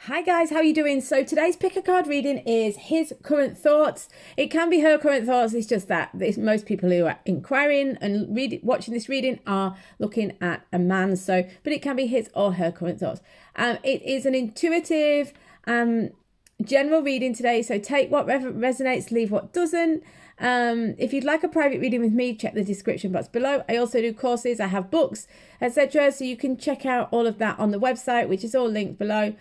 Hi guys, how are you doing? So today's pick a card reading is his current thoughts. It can be her current thoughts. It's just that most people who are inquiring and watching this reading are looking at a man. But it can be his or her current thoughts. It is an intuitive, general reading today. So take what resonates, leave what doesn't. If you'd like a private reading with me, check the description box below. I also do courses, I have books, etc. So you can check out all of that on the website, which is all linked below.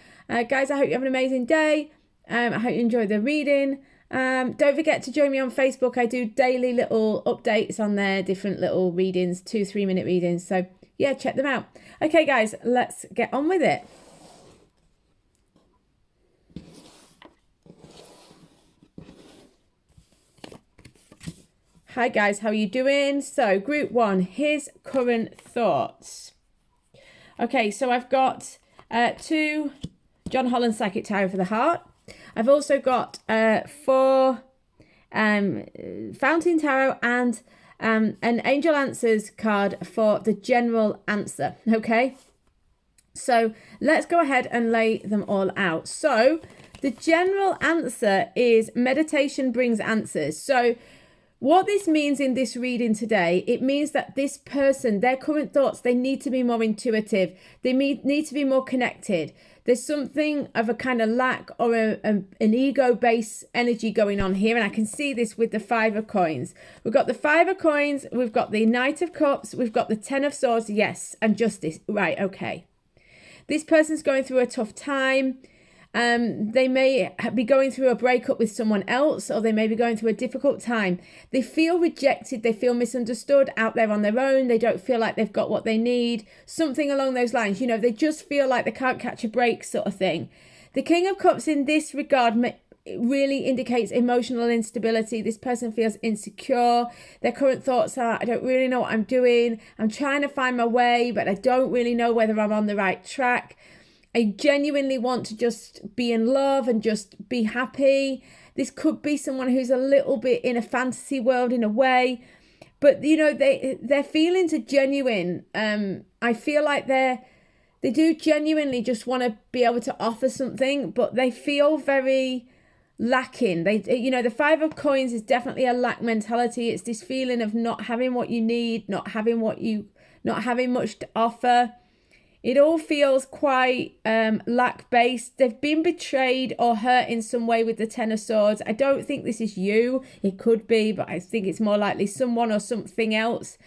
Guys, I hope you have an amazing day. I hope you enjoy the reading. Don't forget to join me on Facebook. I do daily little updates on there, different little readings, 2-3 minute readings. So yeah, check them out. Okay, guys, let's get on with it. Hi guys, how are you doing? So group one, his current thoughts. Okay, so I've got 2 John Holland Psychic Tarot for the heart. I've also got 4 Fountain Tarot and an Angel Answers card for the general answer. Okay, so let's go ahead and lay them all out. So the general answer is meditation brings answers. So what this means in this reading today, it means that this person, their current thoughts, they need to be more intuitive. They need to be more connected. There's something of a kind of lack or an ego-based energy going on here. And I can see this with the 5 of coins. We've got the 5 of coins. We've got the Knight of Cups. We've got the 10 of Swords. Yes. And Justice. Right. Okay. This person's going through a tough time. They may be going through a breakup with someone else, or they may be going through a difficult time. They feel rejected. They feel misunderstood out there on their own. They don't feel like they've got what they need. Something along those lines. You know, they just feel like they can't catch a break, sort of thing. The King of Cups in this regard really indicates emotional instability. This person feels insecure. Their current thoughts are, I don't really know what I'm doing. I'm trying to find my way, but I don't really know whether I'm on the right track. I genuinely want to just be in love and just be happy. This could be someone who's a little bit in a fantasy world in a way, but you know, their feelings are genuine. I feel like they do genuinely just want to be able to offer something, but they feel very lacking. You know, the 5 of coins is definitely a lack mentality. It's this feeling of not having what you need, not having much to offer. It all feels quite lack-based. They've been betrayed or hurt in some way with the 10 of Swords. I don't think this is you. It could be, but I think it's more likely someone or something else.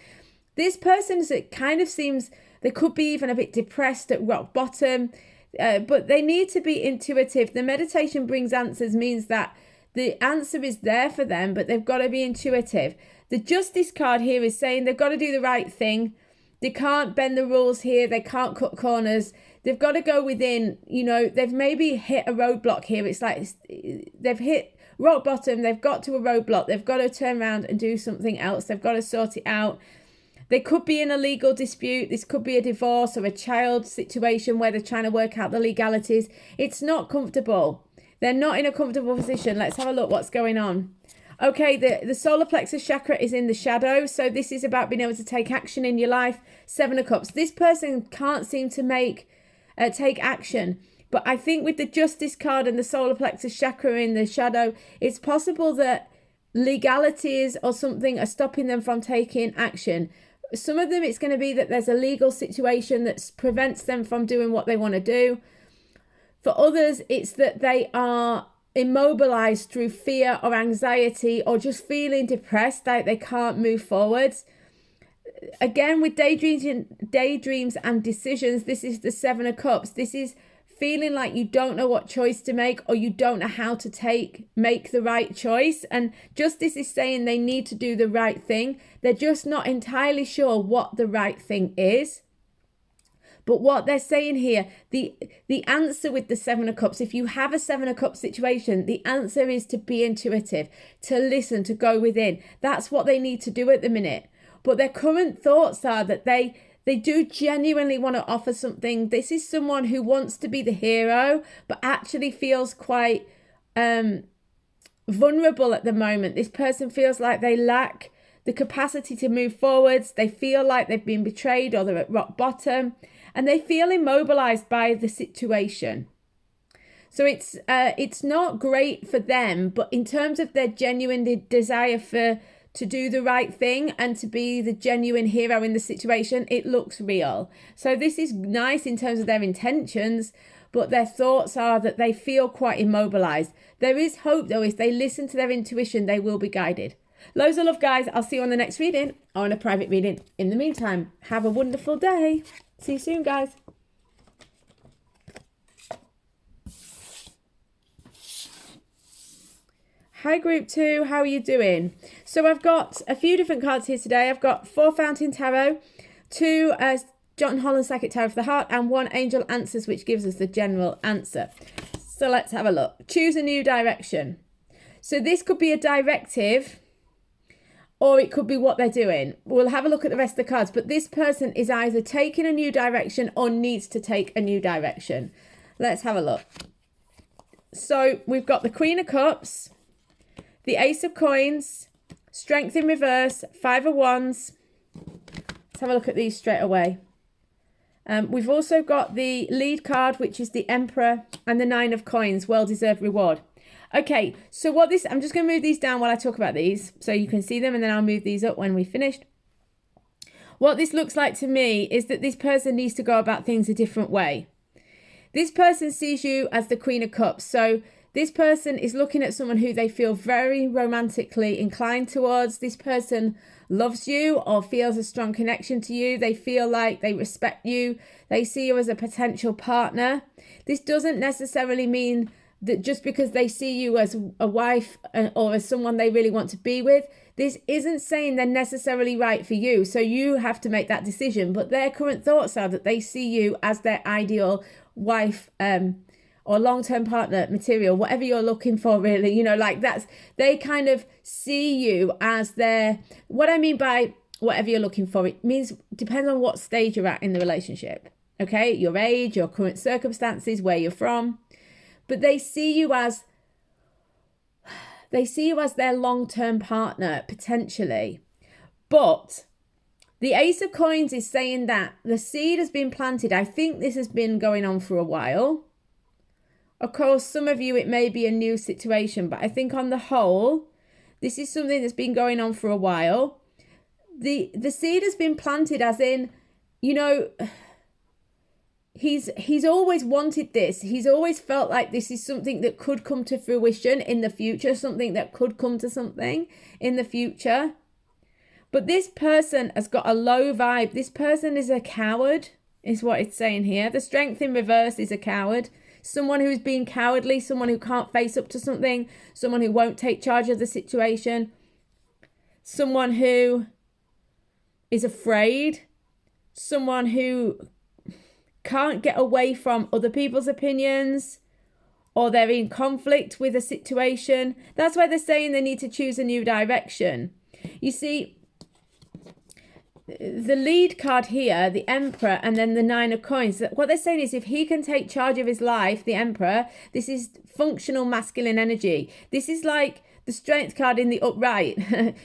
This person, it kind of seems they could be even a bit depressed at rock bottom, but they need to be intuitive. The meditation brings answers means that the answer is there for them, but they've got to be intuitive. The Justice card here is saying they've got to do the right thing. They can't bend the rules here. They can't cut corners. They've got to go within, you know, they've maybe hit a roadblock here. It's like they've hit rock bottom. They've got to a roadblock. They've got to turn around and do something else. They've got to sort it out. They could be in a legal dispute. This could be a divorce or a child situation where they're trying to work out the legalities. It's not comfortable. They're not in a comfortable position. Let's have a look what's going on. Okay, the solar plexus chakra is in the shadow. So this is about being able to take action in your life. 7 of Cups. This person can't seem to take action. But I think with the Justice card and the solar plexus chakra in the shadow, it's possible that legalities or something are stopping them from taking action. Some of them, it's going to be that there's a legal situation that prevents them from doing what they want to do. For others, it's that they are immobilized through fear or anxiety or just feeling depressed, like they can't move forwards. Again, with daydreams and decisions, this is the 7 of Cups. This is feeling like you don't know what choice to make, or you don't know how to make the right choice. And Justice is saying they need to do the right thing. They're just not entirely sure what the right thing is. But what they're saying here, the answer with the 7 of Cups, if you have a 7 of Cups situation, the answer is to be intuitive, to listen, to go within. That's what they need to do at the minute. But their current thoughts are that they do genuinely want to offer something. This is someone who wants to be the hero, but actually feels quite vulnerable at the moment. This person feels like they lack the capacity to move forwards. They feel like they've been betrayed or they're at rock bottom. And they feel immobilized by the situation. So it's not great for them, but in terms of their genuine desire to do the right thing and to be the genuine hero in the situation, it looks real. So this is nice in terms of their intentions, but their thoughts are that they feel quite immobilized. There is hope though. If they listen to their intuition, they will be guided. Loads of love, guys. I'll see you on the next reading or on a private reading. In the meantime, have a wonderful day. See you soon, guys. Hi group 2, how are you doing? So I've got a few different cards here today. I've got 4 Fountain Tarot, 2 John Holland Psychic Tarot for the Heart, and 1 Angel Answers, which gives us the general answer. So let's have a look. Choose a new direction. So this could be a directive, or it could be what they're doing. We'll have a look at the rest of the cards, but this person is either taking a new direction or needs to take a new direction. Let's have a look. So we've got the Queen of Cups, the Ace of Coins, Strength in reverse, 5 of Wands. Let's have a look at these straight away. We've also got the lead card, which is the Emperor, and the 9 of Coins, well-deserved reward. Okay, so what this, I'm just going to move these down while I talk about these so you can see them, and then I'll move these up when we've finished. What this looks like to me is that this person needs to go about things a different way. This person sees you as the Queen of Cups, so this person is looking at someone who they feel very romantically inclined towards. This person loves you or feels a strong connection to you. They feel like they respect you. They see you as a potential partner. This doesn't necessarily mean that just because they see you as a wife or as someone they really want to be with, this isn't saying they're necessarily right for you. So you have to make that decision. But their current thoughts are that they see you as their ideal wife, or long-term partner material, whatever you're looking for, really, you know, like that's, they kind of see you as their, what I mean by whatever you're looking for, it means, depends on what stage you're at in the relationship, okay? Your age, your current circumstances, where you're from, but they see you as their long-term partner, potentially. But the Ace of Coins is saying that the seed has been planted. I think this has been going on for a while. Of course, some of you, it may be a new situation, but I think on the whole, this is something that's been going on for a while. The seed has been planted, as in, you know, he's always wanted this. He's always felt like this is something that could come to fruition in the future, something that could come to something in the future. But this person has got a low vibe. This person is a coward, is what it's saying here. The Strength in reverse is a coward. Someone who's being cowardly, someone who can't face up to something, someone who won't take charge of the situation, someone who is afraid, someone who can't get away from other people's opinions, or they're in conflict with a situation. That's why they're saying they need to choose a new direction. You see, the lead card here, the Emperor, and then the 9 of Coins, what they're saying is if he can take charge of his life, the Emperor, this is functional masculine energy. This is like the Strength card in the upright,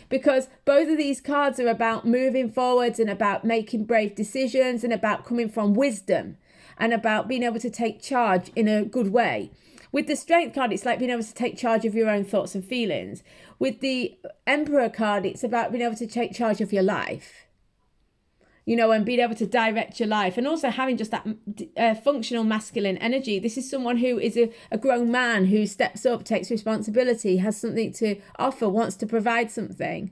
because both of these cards are about moving forwards and about making brave decisions and about coming from wisdom and about being able to take charge in a good way. With the Strength card, it's like being able to take charge of your own thoughts and feelings. With the Emperor card, it's about being able to take charge of your life, you know, and being able to direct your life, and also having just that functional masculine energy. This is someone who is a grown man who steps up, takes responsibility, has something to offer, wants to provide something,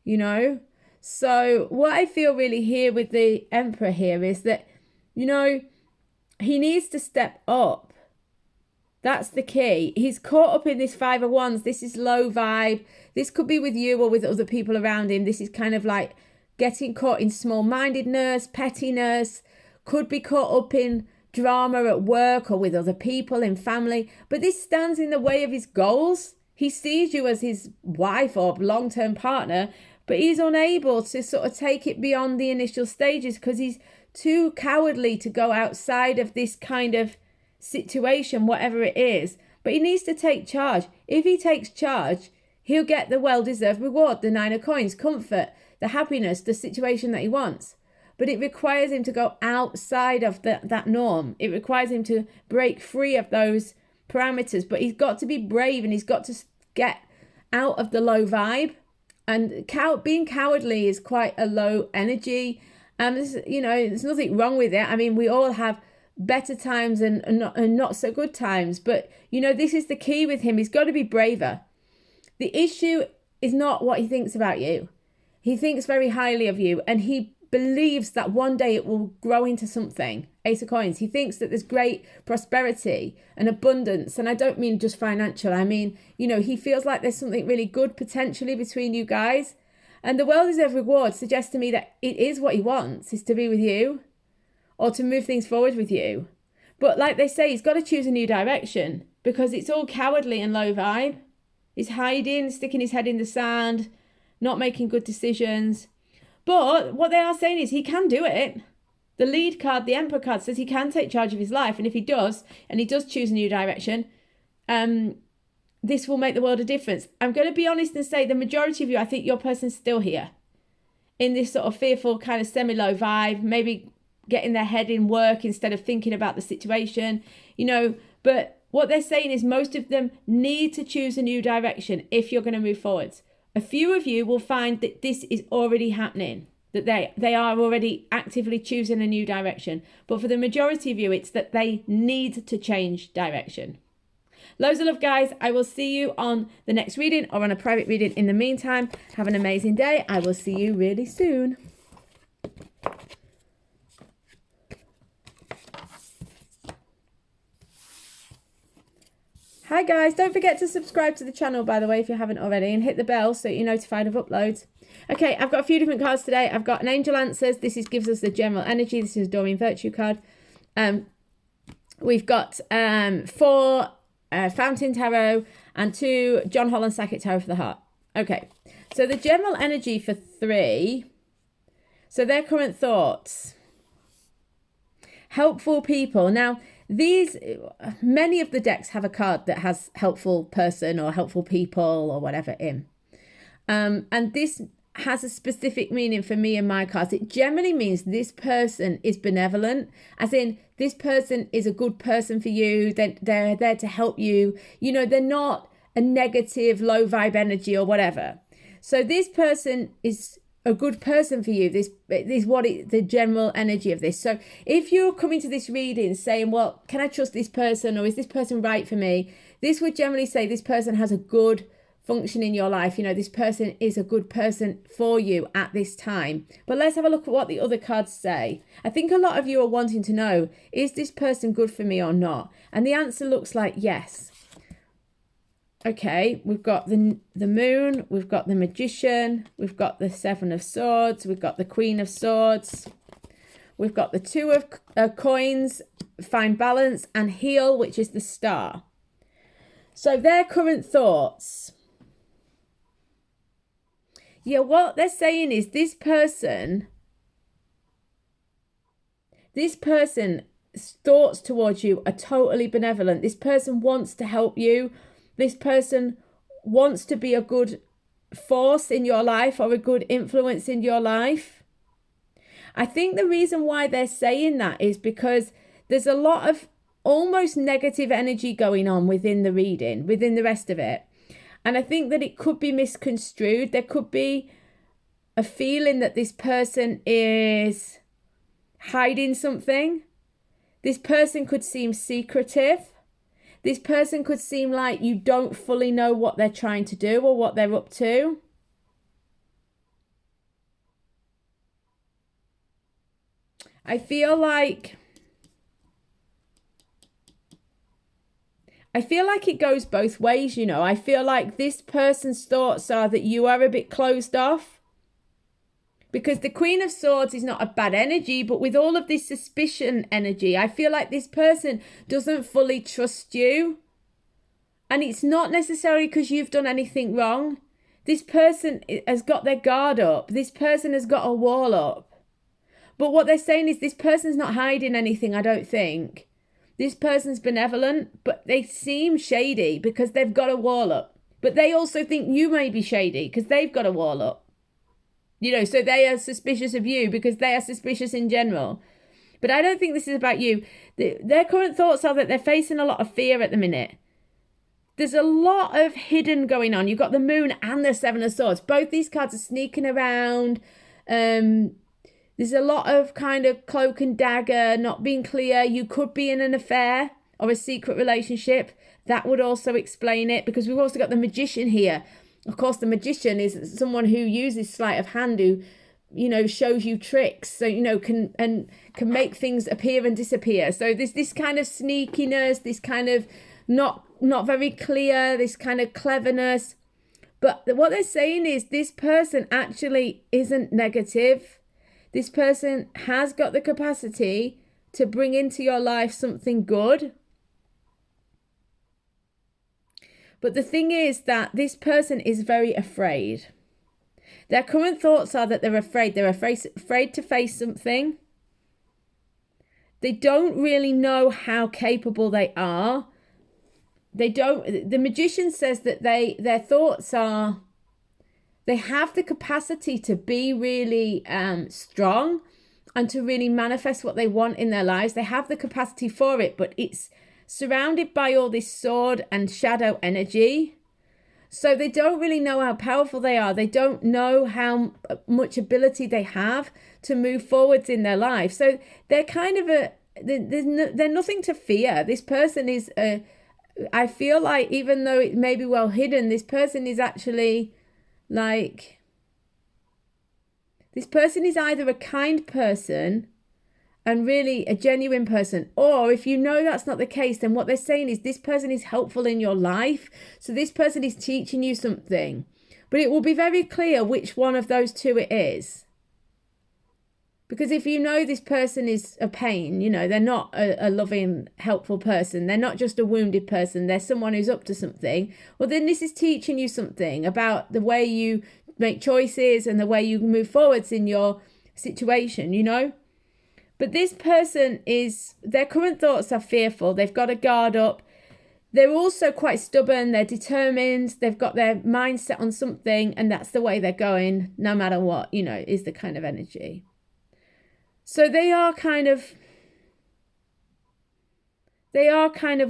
you know. So what I feel really here with the Emperor here is that, you know, he needs to step up. That's the key. He's caught up in this 5 of Wands. This is low vibe. This could be with you or with other people around him. This is kind of like getting caught in small-mindedness, pettiness, could be caught up in drama at work or with other people in family. But this stands in the way of his goals. He sees you as his wife or long-term partner, but he's unable to sort of take it beyond the initial stages because he's too cowardly to go outside of this kind of situation, whatever it is. But he needs to take charge. If he takes charge, he'll get the well-deserved reward, the 9 of Coins, comfort, the happiness, the situation that he wants. But it requires him to go outside of that norm. It requires him to break free of those parameters, but he's got to be brave and he's got to get out of the low vibe. And being cowardly is quite a low energy. And there's nothing wrong with it. I mean, we all have better times and not so good times. But, this is the key with him. He's got to be braver. The issue is not what he thinks about you. He thinks very highly of you, and he believes that one day it will grow into something. Ace of Coins. He thinks that there's great prosperity and abundance. And I don't mean just financial. I mean, he feels like there's something really good potentially between you guys. And the Well Deserved Reward suggests to me that it is what he wants, is to be with you or to move things forward with you. But like they say, he's got to choose a new direction because it's all cowardly and low vibe. He's hiding, sticking his head in the sand, not making good decisions. But what they are saying is he can do it. The lead card, the Emperor card, says he can take charge of his life. And if he does, and he does choose a new direction, this will make the world a difference. I'm going to be honest and say the majority of you, I think your person's still here in this sort of fearful kind of semi-low vibe, maybe getting their head in work instead of thinking about the situation, But what they're saying is most of them need to choose a new direction if you're going to move forwards. A few of you will find that this is already happening, that they are already actively choosing a new direction. But for the majority of you, it's that they need to change direction. Loads of love, guys. I will see you on the next reading or on a private reading. In the meantime, have an amazing day. I will see you really soon. Hi guys, don't forget to subscribe to the channel, by the way, if you haven't already, and hit the bell so you're notified of uploads. Okay, I've got a few different cards today. I've got an Angel Answers. This gives us the general energy. This is a Doreen Virtue card. We've got 4 Fountain Tarot and 2 John Holland Sackett Tarot for the Heart. Okay, so the general energy for 3. So their current thoughts. Helpful people. Now, many of the decks have a card that has helpful person or helpful people or whatever in. And this has a specific meaning for me and my cards. It generally means this person is benevolent, as in this person is a good person for you. They're there to help you. They're not a negative, low vibe energy or whatever. So this person is a good person for you. This is the general energy of this. So if you're coming to this reading saying, well, can I trust this person, or is this person right for me? This would generally say this person has a good function in your life. This person is a good person for you at this time. But let's have a look at what the other cards say. I think a lot of you are wanting to know, is this person good for me or not? And the answer looks like yes. Okay, we've got the Moon, we've got the Magician, we've got the 7 of Swords, we've got the Queen of Swords, we've got the 2 of Coins, Find Balance, and Heal, which is the Star. So their current thoughts. Yeah, what they're saying is this person's thoughts towards you are totally benevolent. This person wants to help you. This person wants to be a good force in your life or a good influence in your life. I think the reason why they're saying that is because there's a lot of almost negative energy going on within the reading, within the rest of it. And I think that it could be misconstrued. There could be a feeling that this person is hiding something. This person could seem secretive. This person could seem like you don't fully know what they're trying to do or what they're up to. I feel like it goes both ways, I feel like this person's thoughts are that you are a bit closed off. Because the Queen of Swords is not a bad energy, but with all of this suspicion energy, I feel like this person doesn't fully trust you. And it's not necessarily because you've done anything wrong. This person has got their guard up. This person has got a wall up. But what they're saying is this person's not hiding anything, I don't think. This person's benevolent, but they seem shady because they've got a wall up. But they also think you may be shady because they've got a wall up. So they are suspicious of you because they are suspicious in general. But I don't think this is about you. Their current thoughts are that they're facing a lot of fear at the minute. There's a lot of hidden going on. You've got the Moon and the Seven of Swords. Both these cards are sneaking around. There's a lot of kind of cloak and dagger, not being clear. You could be in an affair or a secret relationship. That would also explain it, because we've also got the Magician here. Of course, the Magician is someone who uses sleight of hand, who, you know, shows you tricks, so, you know, can make things appear and disappear. So this kind of sneakiness, this kind of not very clear, this kind of cleverness. But what they're saying is this person actually isn't negative. This person has got the capacity to bring into your life something good. But the thing is that this person is very afraid. Their current thoughts are that they're afraid. They're afraid to face something. They don't really know how capable they are. The Magician says that their thoughts are, they have the capacity to be really strong and to really manifest what they want in their lives. They have the capacity for it, but it's surrounded by all this sword and shadow energy. So they don't really know how powerful they are. They don't know how much ability they have to move forwards in their life. So they're kind of they're nothing to fear. This person is I feel like, even though it may be well hidden, this person is actually like, this person is either a kind person and really a genuine person, or if you know that's not the case, then what they're saying is this person is helpful in your life. So this person is teaching you something, but it will be very clear which one of those two it is. Because if you know this person is a pain, you know, they're not a loving, helpful person. They're not just a wounded person. They're someone who's up to something. Well, then this is teaching you something about the way you make choices and the way you move forwards in your situation, you know. But this person their current thoughts are fearful. They've got a guard up. They're also quite stubborn. They're determined. They've got their mind set on something, and that's the way they're going, no matter what, you know, is the kind of energy. So they are kind of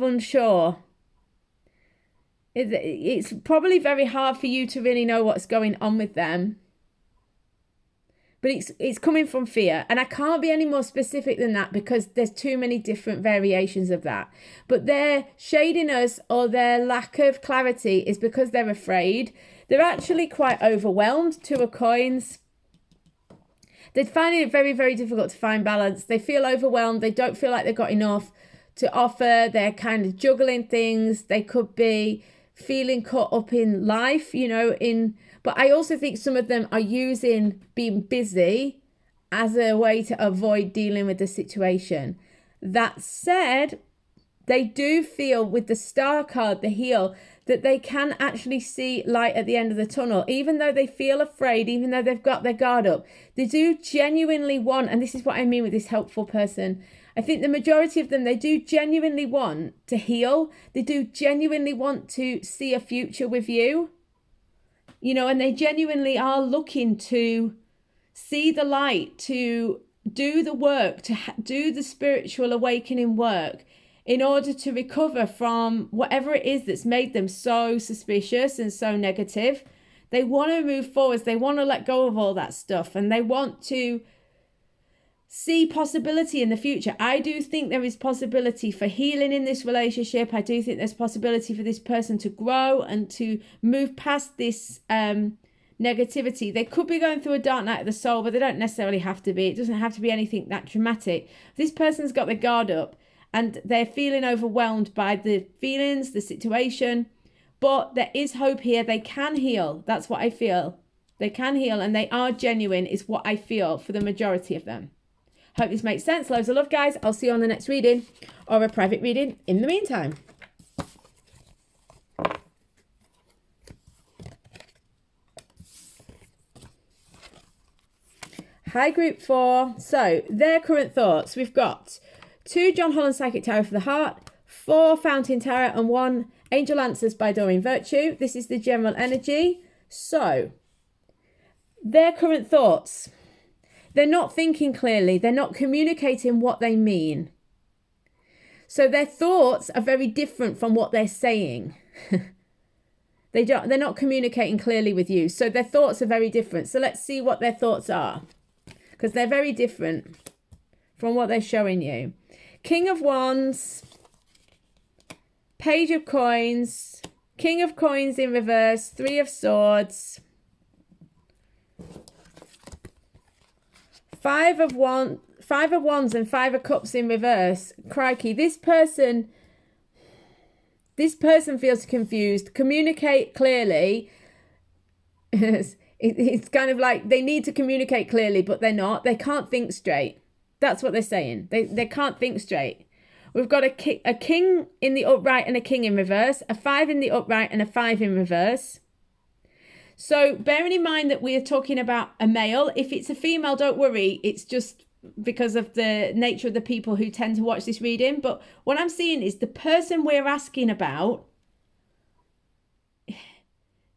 unsure. It's probably very hard for you to really know what's going on with them. But it's coming from fear. And I can't be any more specific than that because there's too many different variations of that. But their shadiness or their lack of clarity is because they're afraid. They're actually quite overwhelmed. Two of Coins. They're finding it very, very difficult to find balance. They feel overwhelmed. They don't feel like they've got enough to offer. They're kind of juggling things. They could be feeling caught up in life, you know, but I also think some of them are using being busy as a way to avoid dealing with the situation. That said, they do feel with the Star card, the Heel, that they can actually see light at the end of the tunnel. Even though they feel afraid, even though they've got their guard up, they do genuinely want, and this is what I mean with this helpful person, I think the majority of them, they do genuinely want to heal. They do genuinely want to see a future with you, you know, and they genuinely are looking to see the light, to do the work, to do the spiritual awakening work, in order to recover from whatever it is that's made them so suspicious and so negative. They want to move forwards. They want to let go of all that stuff, and they want to see possibility in the future. I do think there is possibility for healing in this relationship. I do think there's possibility for this person to grow and to move past this negativity. They could be going through a dark night of the soul, but they don't necessarily have to be. It doesn't have to be anything that dramatic. This person's got their guard up, and they're feeling overwhelmed by the feelings, the situation. But there is hope here. They can heal. That's what I feel. They can heal, and they are genuine is what I feel for the majority of them. Hope this makes sense. Loads of love, guys. I'll see you on the next reading or a private reading in the meantime. Hi, group 4. So, their current thoughts. We've got 2 John Holland Psychic Tarot for the Heart, 4 Fountain Tarot, and 1 Angel Answers by Doreen Virtue. This is the general energy. So, their current thoughts. They're not thinking clearly. They're not communicating what they mean. So their thoughts are very different from what they're saying. They're not communicating clearly with you. So their thoughts are very different. So let's see what their thoughts are, because they're very different from what they're showing you. King of Wands, Page of Coins, King of Coins in reverse, Three of Swords, Five of Wands and Five of Cups in reverse. Crikey, this person feels confused. Communicate clearly. It's kind of like they need to communicate clearly, but they're not. They can't think straight. That's what they're saying. They can't think straight. We've got a king in the upright and a king in reverse, a 5 in the upright and a 5 in reverse. So bearing in mind that we are talking about a male, if it's a female, don't worry. It's just because of the nature of the people who tend to watch this reading. But what I'm seeing is the person we're asking about,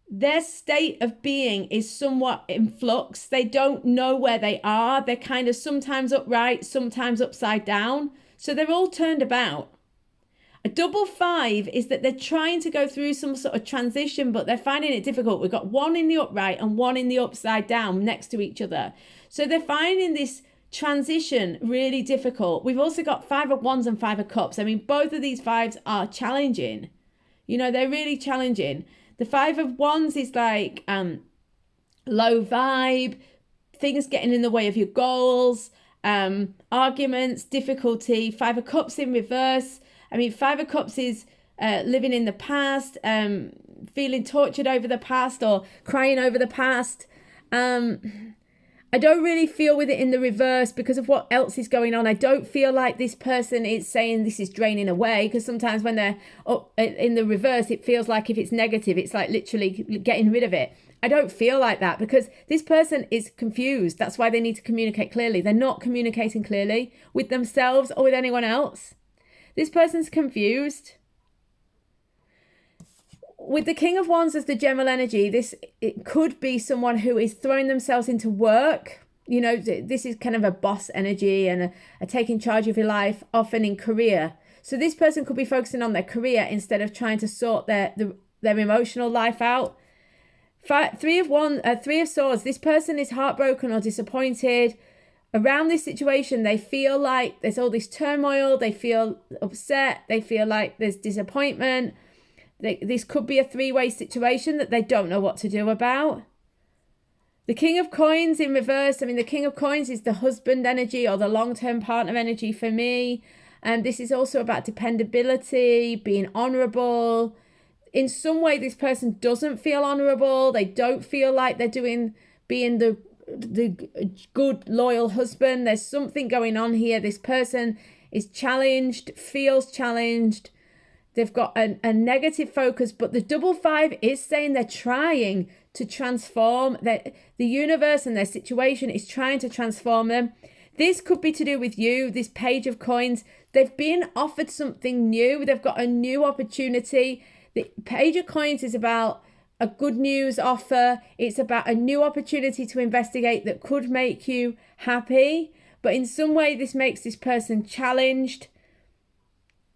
their state of being is somewhat in flux. They don't know where they are. They're kind of sometimes upright, sometimes upside down. So they're all turned about. A double 5 is that they're trying to go through some sort of transition, but they're finding it difficult. We've got one in the upright and one in the upside down next to each other. So they're finding this transition really difficult. We've also got 5 of Wands and 5 of Cups. I mean, both of these 5s are challenging. You know, they're really challenging. The 5 of Wands is like low vibe, things getting in the way of your goals, arguments, difficulty. 5 of Cups in reverse. I mean, 5 of Cups is living in the past, feeling tortured over the past or crying over the past. I don't really feel with it in the reverse because of what else is going on. I don't feel like this person is saying this is draining away, because sometimes when they're up in the reverse, it feels like if it's negative, it's like literally getting rid of it. I don't feel like that because this person is confused. That's why they need to communicate clearly. They're not communicating clearly with themselves or with anyone else. This person's confused. With the King of Wands as the general energy, it could be someone who is throwing themselves into work. You know, this is kind of a boss energy and a taking charge of your life, often in career. So this person could be focusing on their career instead of trying to sort their emotional life out. Three of Swords, this person is heartbroken or disappointed. Around this situation, they feel like there's all this turmoil. They feel upset. They feel like there's disappointment. This could be a three-way situation that they don't know what to do about. The King of Coins in reverse. I mean, the King of Coins is the husband energy or the long-term partner energy for me. And this is also about dependability, being honorable. In some way, this person doesn't feel honorable. They don't feel like they're being the good, loyal husband. There's something going on here. This person is challenged, feels challenged. They've got a negative focus, but the double 5 is saying they're trying to transform. That the universe and their situation is trying to transform them. This could be to do with you, this Page of Coins. They've been offered something new. They've got a new opportunity. The Page of Coins is about a good news offer. It's about a new opportunity to investigate that could make you happy. But in some way, this makes this person challenged.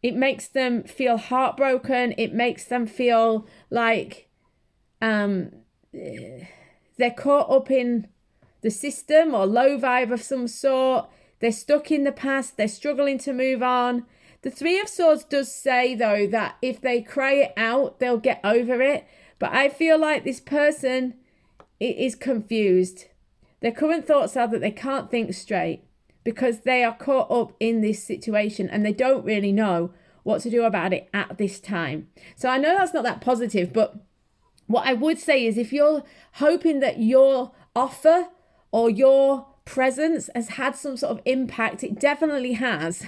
It makes them feel heartbroken. It makes them feel like they're caught up in the system or low vibe of some sort. They're stuck in the past. They're struggling to move on. The Three of Swords does say, though, that if they cry it out, they'll get over it. But I feel like this person is confused. Their current thoughts are that they can't think straight because they are caught up in this situation and they don't really know what to do about it at this time. So I know that's not that positive, but what I would say is if you're hoping that your offer or your presence has had some sort of impact, it definitely has.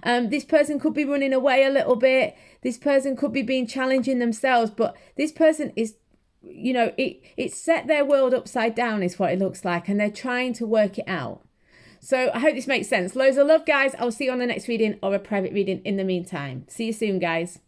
This person could be running away a little bit. This person could be being challenging themselves, but this person is, you know, it set their world upside down is what it looks like, and they're trying to work it out. So I hope this makes sense. Loads of love, guys. I'll see you on the next reading or a private reading in the meantime. See you soon, guys.